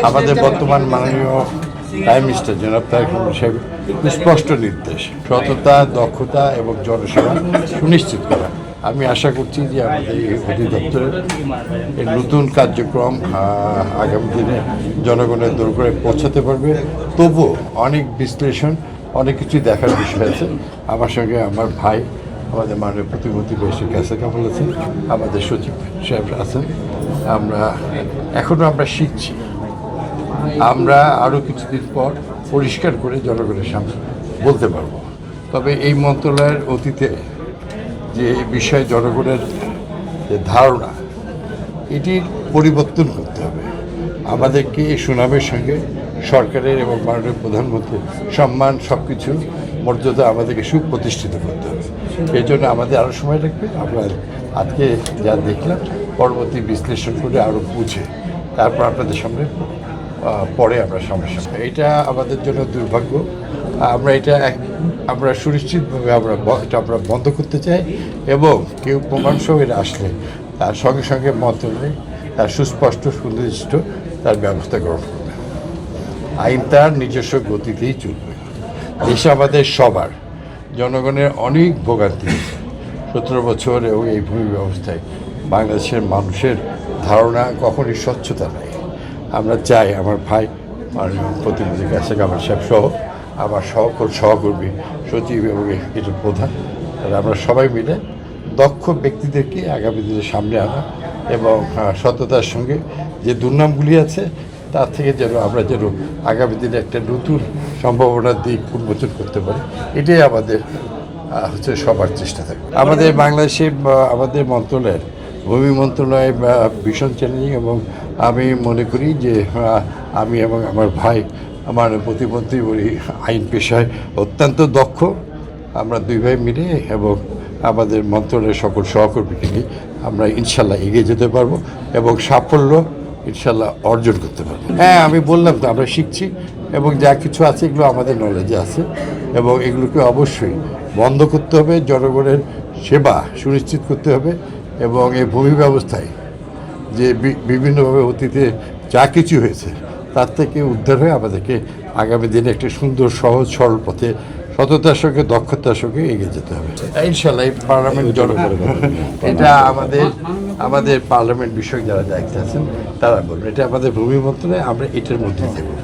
আমাদের বর্তমান মাননীয় প্রাইম মিনিস্টার জনাব তারেক রহমান সাহেব স্পষ্ট নির্দেশ সততা, দক্ষতা এবং জনসেবা সুনিশ্চিত করা। আমি আশা করছি যে আমাদের এই অধিদপ্তরের এই নতুন কার্যক্রম আগামী দিনে জনগণের দূর করে পৌঁছাতে পারবে। তবুও অনেক বিশ্লেষণ, অনেক কিছু দেখার বিষয় আছে। আমার সঙ্গে আমার ভাই, আমাদের মাননীয় প্রতিমন্ত্রী বেশি কাছে কামল আছেন, আমাদের সচিব সাহেব আছেন। আমরা শিখছি। আমরা আরও কিছুদিন পর পরিষ্কার করে জনগণের সামনে বলতে পারবো। তবে এই মন্ত্রণালয়ের অতীতে যে বিষয়ে জনগণের যে ধারণা, এটির পরিবর্তন করতে হবে। আমাদেরকে এই সুনামের সঙ্গে সরকারের এবং মাননীয় প্রধানমন্ত্রীর সম্মান, সব কিছু মর্যাদা আমাদেরকে সুপ্রতিষ্ঠিত করতে হবে। এই জন্য আমাদের আরও সময় লাগবে। আমরা আজকে যা দেখলাম, পরবর্তী বিশ্লেষণ করে আরও বুঝে তারপর আপনাদের সামনে পরে আমরা সমস্যা। এটা আমাদের জন্য দুর্ভাগ্য। আমরা সুনিশ্চিতভাবে আমরা বন্ধ করতে চাই এবং কেউ প্রমাণসহ এটা আসলে তার সঙ্গে সঙ্গে মন্ত্রণালয় তার সুস্পষ্ট সুনির্দিষ্ট তার ব্যবস্থা গ্রহণ করবে। আইন তার নিজস্ব গতিতেই চলবে। দেশে আমাদের সবার জনগণের অনেক ভোগান্তি আছে। 17 বছর এবং এই ভূমি ব্যবস্থায় বাংলাদেশের মানুষের ধারণা কখনই স্বচ্ছতা নাই। আমরা চাই আমার ভাই মাননীয় প্রতিমন্ত্রী কাছে আমার সাহেব সহ আমার সকল সহকর্মী, সচিব এবং এটার প্রধান, আমরা সবাই মিলে দক্ষ ব্যক্তিদেরকে আগামী দিনে সামনে আনা এবং সততার সঙ্গে যে দুর্নামগুলি আছে তার থেকে আমরা যেন আগামী দিনে একটা নতুন সম্ভাবনার দিক উন্মোচন করতে পারি, এটাই আমাদের সবার চেষ্টা থাকবে। আমাদের বাংলাদেশে আমাদের মন্ত্রণালয়ের ভূমি মন্ত্রণালয় ভীষণ চ্যালেঞ্জিং এবং আমি মনে করি যে আমি এবং আমার ভাই আমার প্রতিমন্ত্রী আইন পেশায় অত্যন্ত দক্ষ। আমরা দুই ভাই মিলে এবং আমাদের মন্ত্রণালয়ের সকল সহকর্মীকে নিয়ে আমরা ইনশাল্লাহ এগিয়ে যেতে পারবো এবং সাফল্য ইনশাল্লাহ অর্জন করতে পারবো। হ্যাঁ, আমি বললাম তো আমরা শিখছি এবং যা কিছু আছে এগুলো আমাদের নলেজে আছে এবং এগুলোকে অবশ্যই বন্ধ করতে হবে। জনগণের সেবা সুনিশ্চিত করতে হবে এবং এই ভূমি ব্যবস্থায় যে বিভিন্নভাবে অতীতে যা কিছু হয়েছে তার থেকে উদ্ধার হয়ে আমাদেরকে আগামী দিনে একটি সুন্দর, সহজ, সরল পথে সততার সঙ্গে দক্ষতার সঙ্গে এগিয়ে যেতে হবে। ইনশাল্লাহ এই পার্লামেন্ট এটা আমাদের পার্লামেন্ট বিষয়ক যারা দায়িত্বে আছেন তারা বলবেন। এটা আমাদের ভূমি মন্ত্রণালয়, আমরা এটার মধ্যেই থাকবো।